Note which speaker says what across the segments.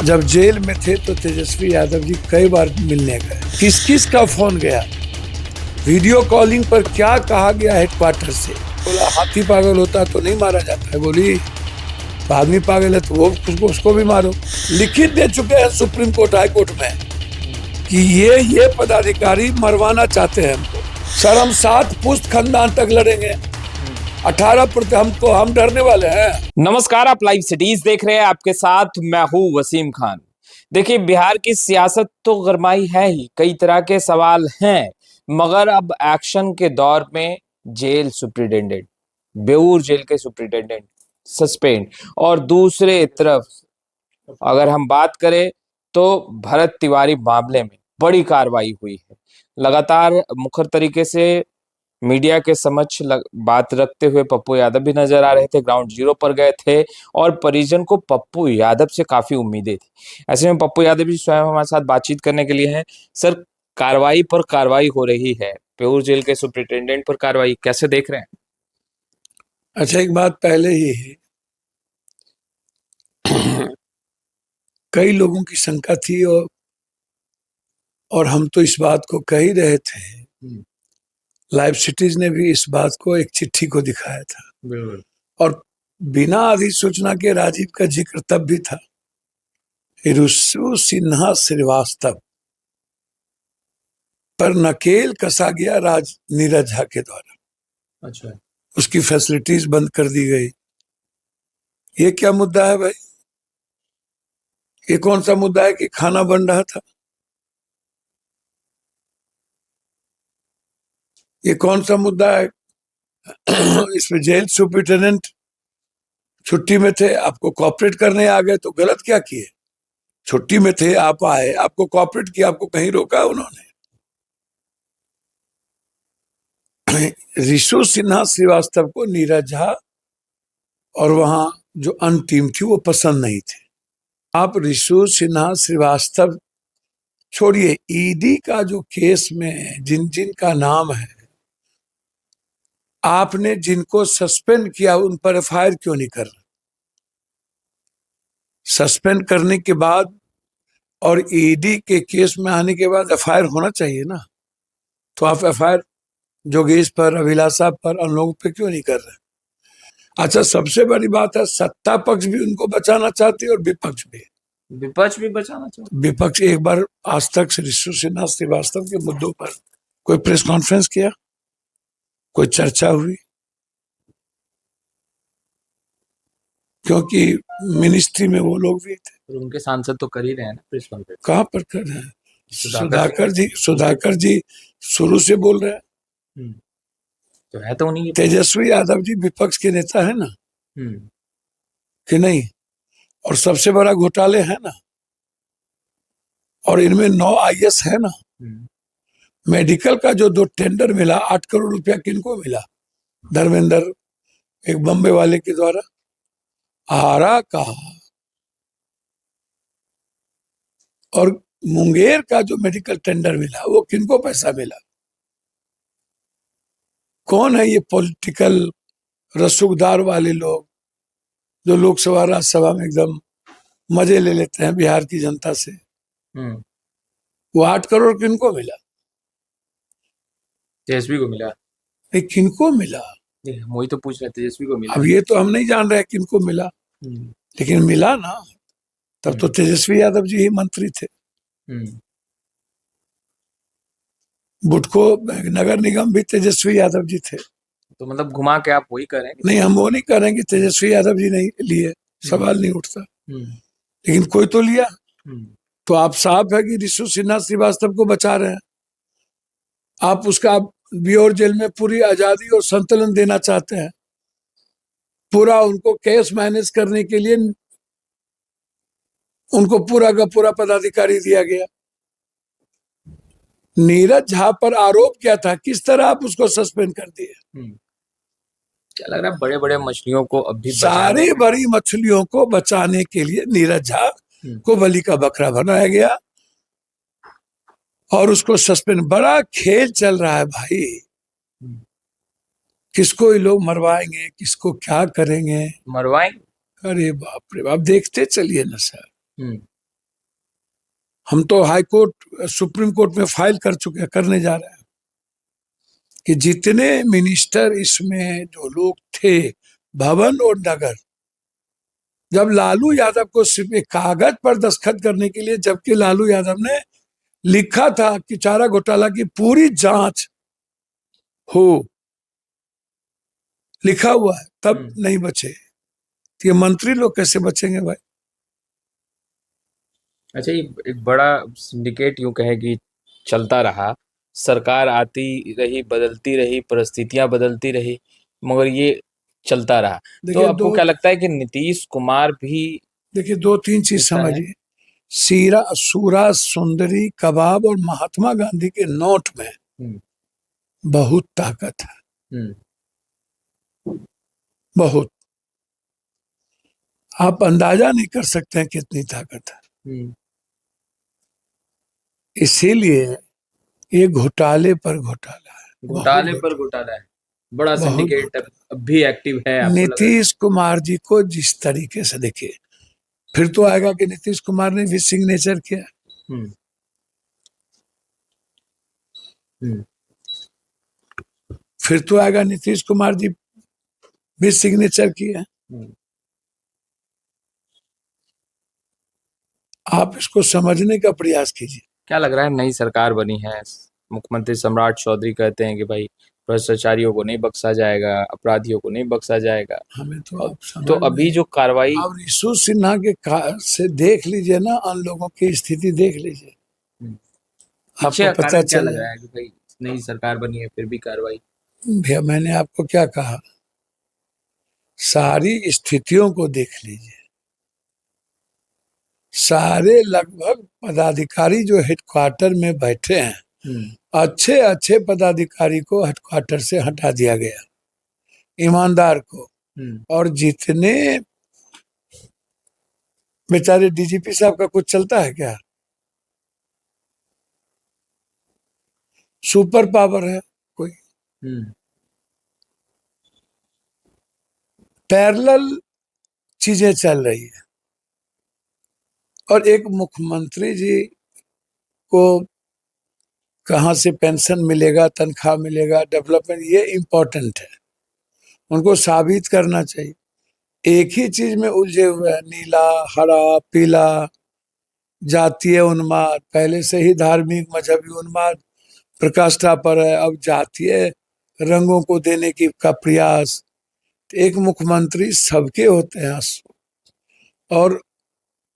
Speaker 1: जब जेल में थे तो तेजस्वी यादव जी कई बार मिलने गए। किस किस का फोन गया, वीडियो कॉलिंग पर क्या कहा गया हेडक्वार्टर से। बोला हाथी पागल होता तो नहीं मारा जाता है, बोली आदमी पागल है तो वो उसको भी मारो। लिखित दे चुके हैं सुप्रीम कोर्ट हाई कोर्ट में कि ये पदाधिकारी मरवाना चाहते हैं हमको। सर हम 7 पुश्त खानदान तक लड़ेंगे, 18% हम डरने वाले हैं।
Speaker 2: नमस्कार, आप लाइव सिटीज देख रहे हैं, आपके साथ मैं हूं वसीम खान। देखिए, बिहार की सियासत तो गरमाई है ही, कई तरह के सवाल हैं, मगर अब एक्शन के दौर में जेल सुप्रिटेंडेंट, बेऊर जेल के सुप्रिटेंडेंट सस्पेंड, और दूसरे तरफ अगर हम बात करें तो भरत तिवारी मामले में बड़ी कार्रवाई हुई है। लगातार मुखर तरीके से मीडिया के समक्ष बात रखते हुए पप्पू यादव भी नजर आ रहे थे, ग्राउंड जीरो पर गए थे और परिजन को पप्पू यादव से काफी उम्मीदें थी। ऐसे में पप्पू यादव भी स्वयं हमारे साथ बातचीत करने के लिए हैं। सर, कार्रवाई पर कार्रवाई हो रही है, बेऊर जेल के सुप्रिंटेंडेंट पर कार्रवाई कैसे देख रहे हैं?
Speaker 1: अच्छा, एक बात पहले ही है, कई लोगों की शंका थी और हम तो इस बात को कह ही रहे थे। लाइव सिटीज ने भी इस बात को एक चिट्ठी को दिखाया था और बिना अधिसूचना के राजीव का जिक्र तब भी था। रुस्सू सिन्हा श्रीवास्तव पर नकेल कसा गया नीरज झा के द्वारा।
Speaker 2: अच्छा,
Speaker 1: उसकी फैसिलिटीज बंद कर दी गई। ये क्या मुद्दा है भाई? ये कौन सा मुद्दा है कि खाना बन रहा था? ये कौन सा मुद्दा है? इसमें जेल सुप्रिटेंडेंट छुट्टी में थे, आपको कॉपरेट करने आ गए तो गलत क्या किए? छुट्टी में थे, आप आए, आपको कॉपरेट किया, आपको कहीं रोका उन्होंने? रिशु सिन्हा श्रीवास्तव को नीरज झा और वहां जो अन्य टीम थी वो पसंद नहीं थे। आप रिशु सिन्हा श्रीवास्तव छोड़िए, ईडी का जो केस में जिन जिन का नाम है, आपने जिनको सस्पेंड किया उन पर एफआईआर क्यों नहीं कर रहे? सस्पेंड करने के बाद और ईडी के केस में आने के बाद एफआईआर होना चाहिए ना। तो आप एफआईआर जोगेश पर, अभिलाषा पर, उन लोगों पे क्यों नहीं कर रहे? अच्छा, सबसे बड़ी बात है, सत्ता पक्ष भी उनको बचाना चाहती है और विपक्ष भी
Speaker 2: बचाना चाहते।
Speaker 1: विपक्ष एक बार आज तक रिशु सिन्हा श्रीवास्तव के मुद्दों पर कोई प्रेस कॉन्फ्रेंस किया, कोई चर्चा हुई? क्योंकि मिनिस्ट्री में वो लोग भी थे।
Speaker 2: और उनके सांसद तो कर ही रहे हैं ना प्रेस कॉन्फ्रेंस।
Speaker 1: कहाँ पर कर रहे हैं? सुधाकर जी शुरू से बोल रहे हैं।
Speaker 2: तो है तो उन्हीं।
Speaker 1: तेजस्वी यादव जी विपक्ष के नेता है ना, कि नहीं? और सबसे बड़ा घोटाले है ना, और इनमें 9 आईएएस है ना। मेडिकल का जो 2 टेंडर मिला, 8 करोड़ रुपया किनको मिला? धर्मेंद्र, एक बम्बे वाले के द्वारा। आरा का और मुंगेर का जो मेडिकल टेंडर मिला वो किनको पैसा मिला? कौन है ये पॉलिटिकल रसूखदार वाले लोग जो लोकसभा राज्यसभा में एकदम मजे ले लेते हैं बिहार की जनता से? वो 8 करोड़ किनको मिला?
Speaker 2: तेजस्वी को मिला।
Speaker 1: नहीं, किनको मिला?
Speaker 2: वही तो पूछ रहे, तेजस्वी को मिला।
Speaker 1: अब ये तो हम नहीं जान रहे किनको मिला, लेकिन मिला ना। तब तो तेजस्वी यादव जी ही मंत्री थे। बुटको नगर निगम भी तेजस्वी यादव जी थे।
Speaker 2: तो मतलब घुमा के आप वही करेंगे?
Speaker 1: नहीं, हम वो नहीं करेंगे, तेजस्वी यादव जी नहीं लिए, सवाल नहीं उठता। लेकिन कोई तो लिया। तो आप साफ है कि रिशु सिन्हा श्रीवास्तव को बचा रहे हैं। आप उसका बेऊर जेल में पूरी आजादी और संतुलन देना चाहते हैं। पूरा उनको केस मैनेज करने के लिए उनको पूरा का पूरा पदाधिकारी दिया गया। नीरज झा पर आरोप क्या था, किस तरह आप उसको सस्पेंड कर दिए?
Speaker 2: क्या लग रहा है, बड़े बड़े मछलियों को अभी
Speaker 1: सारी बड़ी मछलियों को बचाने के लिए नीरज झा को बलि का बकरा बनाया गया और उसको सस्पेंड। बड़ा खेल चल रहा है भाई। किसको ये लोग मरवाएंगे, किसको क्या करेंगे?
Speaker 2: मरवाएंगे?
Speaker 1: अरे बाप रे बाप, देखते चलिए ना सर। हम तो हाई कोर्ट सुप्रीम कोर्ट में फाइल कर चुके हैं, करने जा रहे हैं कि जितने मिनिस्टर इसमें जो लोग थे भवन और नगर, जब लालू यादव को सिर्फ एक कागज पर दस्तखत करने के लिए, जबकि लालू यादव ने लिखा था कि चारा घोटाला की पूरी जांच हो, लिखा हुआ है, तब नहीं बचे, तो ये मंत्री लोग कैसे बचेंगे भाई?
Speaker 2: अच्छा, ये एक बड़ा सिंडिकेट यूं कहे कि चलता रहा, सरकार आती रही, बदलती रही, परिस्थितियां बदलती रही, मगर ये चलता रहा। तो
Speaker 1: देखिए
Speaker 2: आपको क्या लगता है कि नीतीश कुमार भी
Speaker 1: देखिए दो तीन चीज
Speaker 2: ऐसा है?
Speaker 1: समझिए। सूरा सुंदरी कबाब और महात्मा गांधी के नोट में
Speaker 2: हम्म,
Speaker 1: बहुत ताकत है,
Speaker 2: हम्म,
Speaker 1: बहुत। आप अंदाजा नहीं कर सकते हैं कितनी ताकत है।
Speaker 2: हम्म।
Speaker 1: इसीलिए ये घोटाले पर घोटाला है, बहुत
Speaker 2: घोटाले पर
Speaker 1: घोटाला,
Speaker 2: घोटाला है, बड़ा
Speaker 1: बहुत
Speaker 2: सिंडिकेट
Speaker 1: घोटाला।
Speaker 2: अब भी एक्टिव है, आपको लग रहा है?
Speaker 1: नीतीश कुमार जी को जिस तरीके से देखिए, फिर तो आएगा कि नीतीश कुमार ने भी सिग्नेचर किया,
Speaker 2: हम्म, हम्म,
Speaker 1: फिर तो आएगा नीतीश कुमार जी भी सिग्नेचर किया।
Speaker 2: हम्म।
Speaker 1: आप इसको समझने का प्रयास कीजिए।
Speaker 2: क्या लग रहा है, नई सरकार बनी है, मुख्यमंत्री सम्राट चौधरी कहते हैं कि भाई भ्रष्टाचारियों को नहीं बख्शा जाएगा, अपराधियों को नहीं बख्शा जाएगा।
Speaker 1: हमें तो
Speaker 2: अब
Speaker 1: आप
Speaker 2: तो
Speaker 1: समझ
Speaker 2: अभी
Speaker 1: में,
Speaker 2: जो कार्रवाई,
Speaker 1: आप रिशु सिन्हा के से देख लीजिए ना, उन लोगों की स्थिति देख लीजिए,
Speaker 2: पीछे
Speaker 1: आपको
Speaker 2: का
Speaker 1: पता
Speaker 2: कारण क्या
Speaker 1: चल
Speaker 2: लग
Speaker 1: जाए।
Speaker 2: रहा है कि भाई नई सरकार बनी है फिर भी कार्रवाई?
Speaker 1: भैया मैंने आपको क्या कहा, सारी स्थितियों को देख लीजिए। सारे लगभग पदाधिकारी जो हेडक्वार्टर में बैठे हैं, अच्छे अच्छे पदाधिकारी को हेडक्वार्टर से हटा दिया गया, ईमानदार को। और जितने बेचारे, डीजीपी साहब का कुछ चलता है क्या? सुपर पावर है कोई? पैरेलल चीजें चल रही है। और एक मुख्यमंत्री जी को कहाँ से पेंशन मिलेगा, तनख्वाह मिलेगा, डेवलपमेंट, ये इम्पोर्टेंट है, उनको साबित करना चाहिए। एक ही चीज में उलझे हुए हैं, नीला, हरा, पीला, जातीय उन्माद, पहले से ही धार्मिक मजहबी उन्माद प्रकाष्ठा पर है, अब जातीय रंगों को देने की का प्रयास। एक मुख्यमंत्री सबके होते हैं, और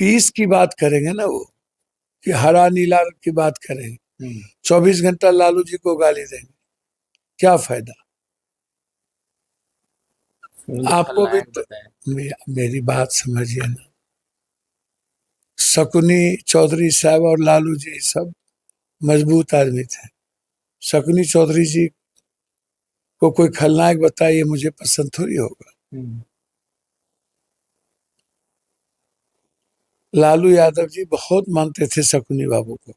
Speaker 1: पीस की बात करेंगे ना वो, कि हरा नीला की बात करेंगे, 24 घंटा लालू जी को गाली देंगे, क्या फायदा? आपको भी तो, मेरी बात समझिए ना, शकुनी चौधरी साहब और लालू जी सब मजबूत आदमी थे। शकुनी चौधरी जी को कोई खलनायक बताइए, मुझे पसंद थोड़ी होगा। लालू यादव जी बहुत मानते थे शकुनी बाबू को,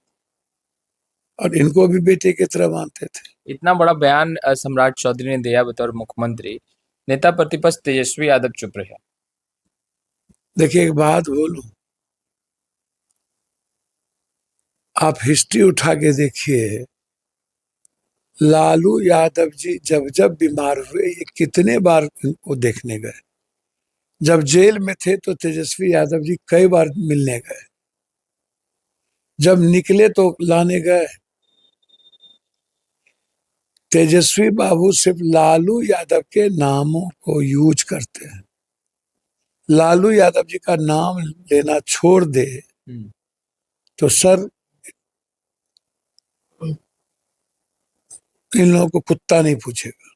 Speaker 1: और इनको भी बेटे की तरह मानते थे।
Speaker 2: इतना बड़ा बयान सम्राट चौधरी ने दिया बतौर मुख्यमंत्री, नेता प्रतिपक्ष तेजस्वी यादव चुप रहे।
Speaker 1: देखिए एक बात बोलूं, आप हिस्ट्री उठा के देखिए, लालू यादव जी जब जब बीमार हुए, ये कितने बार इनको देखने गए। जब जेल में थे तो तेजस्वी यादव जी कई बार मिलने गए, जब निकले तो लाने गए। तेजस्वी बाबू सिर्फ लालू यादव के नामों को यूज करते हैं। लालू यादव जी का नाम लेना छोड़ दे तो सर, इन लोगों को कुत्ता नहीं पूछेगा।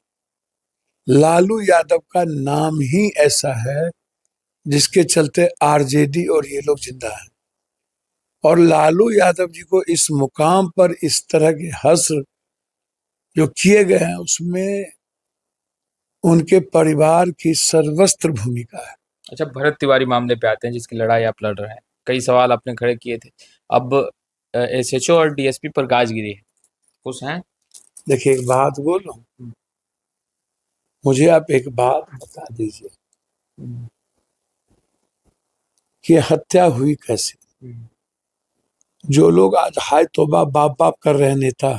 Speaker 1: लालू यादव का नाम ही ऐसा है जिसके चलते आरजेडी और ये लोग जिंदा हैं। और लालू यादव जी को इस मुकाम पर इस तरह के हश्र जो किए गए हैं, उसमें उनके परिवार की सर्वस्त्र भूमिका है।
Speaker 2: अच्छा, भरत तिवारी मामले पे आते हैं जिसकी लड़ाई आप लड़ रहे हैं। कई सवाल आपने खड़े किए थे, अब एसएचओ और डीएसपी पर गाज गिरी है, खुश हैं?
Speaker 1: देखिए एक बात बोलूं, मुझे आप एक बात बता दीजिए कि हत्या हुई कैसे? जो लोग आज हाय तौबा बाप बाप कर रहे नेता,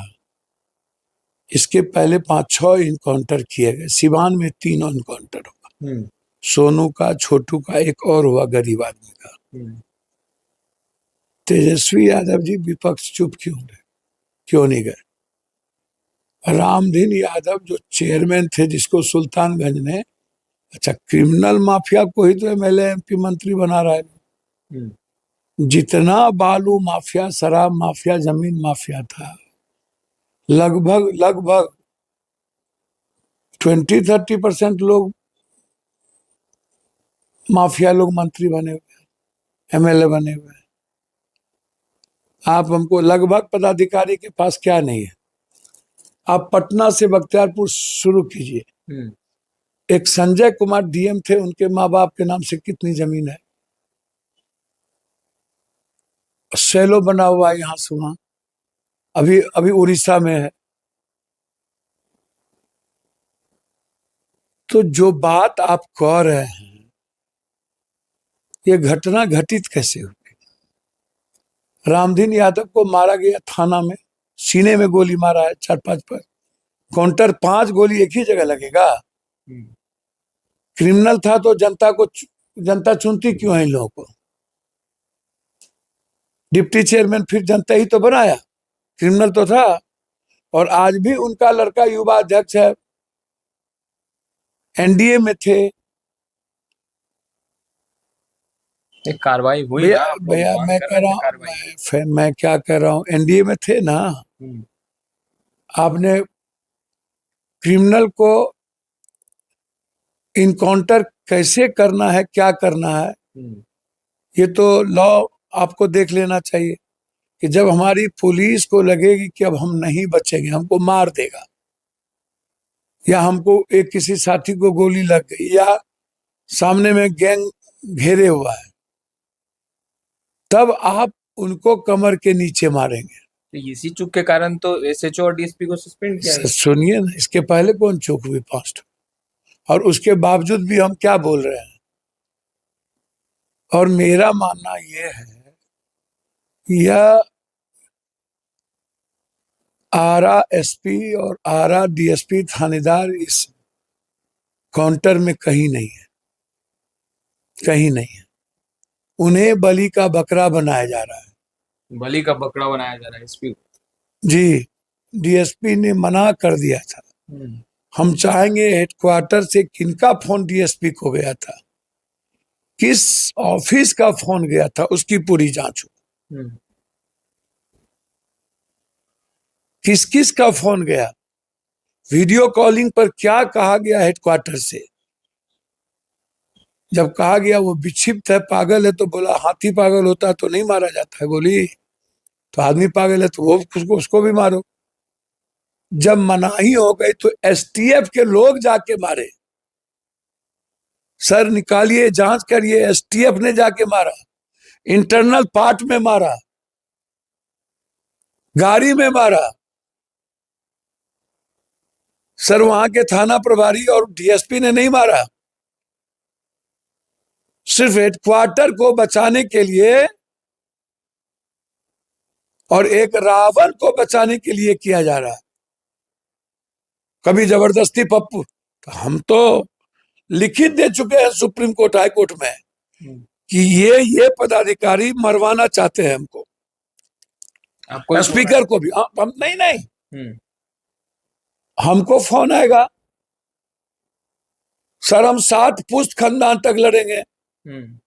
Speaker 1: इसके पहले 5-6 इनकाउंटर किए गए। सिवान में 3 इनकाउंटर हुआ, सोनू का, छोटू का, एक और हुआ गरीब आदमी का। तेजस्वी यादव जी विपक्ष चुप क्यों नहीं गए? रामधीन यादव जो चेयरमैन थे, जिसको सुल्तानगंज ने, अच्छा क्रिमिनल माफिया को ही तो एमएलए एमपी मंत्री बना रहा है। जितना बालू माफिया, शराब माफिया, जमीन माफिया था, लगभग 20-30% लोग माफिया लोग मंत्री बने हुए, एमएलए बने हुए। आप हमको लगभग पदाधिकारी के पास क्या नहीं है। आप पटना से बख्तियारपुर शुरू कीजिए, एक संजय कुमार डीएम थे, उनके माँ बाप के नाम से कितनी जमीन है। सेलो बना हुआ है यहाँ से वहां, अभी उड़ीसा में है। तो जो बात आप कह रहे हैं, ये घटना घटित कैसे हुई? रामधीन यादव को मारा गया थाना में, सीने में गोली मारा है 4-5 पर, काउंटर 5 गोली एक ही जगह लगेगा? क्रिमिनल था तो जनता चुनती क्यों है इन लोगों को? डिप्टी चेयरमैन फिर जनता ही तो बनाया, क्रिमिनल तो था। और आज भी उनका लड़का युवा अध्यक्ष है, एनडीए में थे।
Speaker 2: कार्रवाई हुई
Speaker 1: भैया मैं कह रहा हूँ, मैं क्या कह रहा हूँ, एनडीए में थे ना। आपने क्रिमिनल को इनकाउंटर कैसे करना है, क्या करना है, ये तो लॉ आपको देख लेना चाहिए। कि जब हमारी पुलिस को लगेगी कि अब हम नहीं बचेंगे, हमको मार देगा, या हमको एक किसी साथी को गोली लग गई, या सामने में गैंग घेरे हुआ है, तब आप उनको कमर के नीचे मारेंगे।
Speaker 2: तो इसी चूक के कारण तो एसएचओ और डीएसपी को सस्पेंड किया है।
Speaker 1: सुनिए ना, इसके पहले कौन चूक हुई? 5, और उसके बावजूद भी हम क्या बोल रहे हैं? और मेरा मानना यह है, यह आरा एसपी और आरा डीएसपी थानेदार इस काउंटर में कहीं नहीं है, कहीं नहीं है। उन्हें बलि का बकरा बनाया जा रहा है।
Speaker 2: बलि का बकरा बनाया जा रहा है एसपी को।
Speaker 1: जी, डीएसपी ने मना कर दिया था। हम चाहेंगे हेडक्वार्टर से किनका फोन डीएसपी को गया था, किस ऑफिस का फोन गया था, उसकी पूरी जांच हो। किस किस का फोन गया, वीडियो कॉलिंग पर क्या कहा गया हेडक्वार्टर से। जब कहा गया वो विक्षिप्त है, पागल है, तो बोला हाथी पागल होता तो नहीं मारा जाता है गोली, तो आदमी पागल है तो वो उसको भी मारो। जब मनाही हो गई तो एसटीएफ के लोग जाके मारे, सर निकालिए जांच करिए, एसटीएफ ने जाके मारा, इंटरनल पार्ट में मारा, गाड़ी में मारा। सर वहां के थाना प्रभारी और डीएसपी ने नहीं मारा, सिर्फ हेडक्वार्टर को बचाने के लिए और एक रावण को बचाने के लिए किया जा रहा है। कभी जबरदस्ती पप्पू, तो हम तो लिखित दे चुके हैं सुप्रीम कोर्ट, हाई कोर्ट में, कि ये पदाधिकारी मरवाना चाहते हैं हमको, स्पीकर को भी। हम नहीं, हमको फोन आएगा, सर हम 7 पुश्त खानदान तक लड़ेंगे,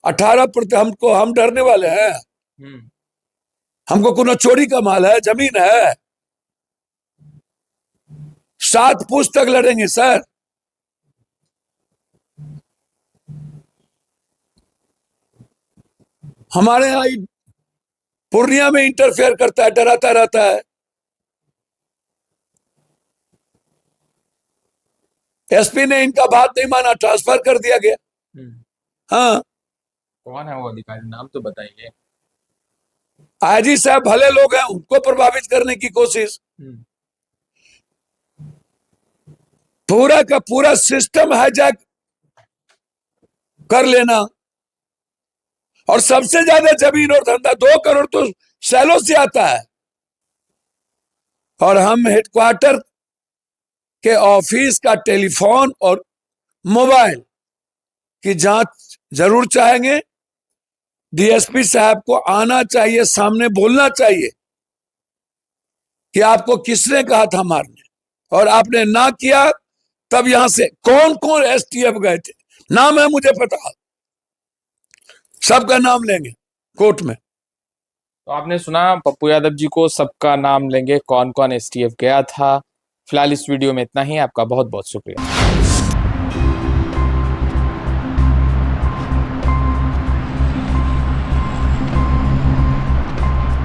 Speaker 1: 18% हम डरने वाले हैं? हमको कोनो चोरी का माल है, जमीन है? 7 पुश्त तक लड़ेंगे सर। हमारे यहाँ पूर्णिया में इंटरफेयर करता है, डराता रहता है। एसपी ने इनका बात नहीं माना, ट्रांसफर कर दिया गया। हाँ,
Speaker 2: कौन है वो अधिकारी, नाम तो बताइए।
Speaker 1: आईजी साहब भले लोग हैं, उनको प्रभावित करने की कोशिश। पूरा का पूरा सिस्टम हाईजैक कर लेना, और सबसे ज्यादा जमीन और धंधा 2 करोड़ तो सैलो से आता है। और हम हेडक्वार्टर के ऑफिस का टेलीफोन और मोबाइल की जांच जरूर चाहेंगे। डीएसपी साहब को आना चाहिए, सामने बोलना चाहिए कि आपको किसने कहा था मारने और आपने ना किया। तब यहां से कौन कौन एसटीएफ गए थे, नाम है मुझे पता, सबका नाम लेंगे कोर्ट में।
Speaker 2: तो आपने सुना पप्पू यादव जी को, सबका नाम लेंगे, कौन कौन एसटीएफ गया था। फिलहाल इस वीडियो में इतना ही। आपका बहुत बहुत शुक्रिया।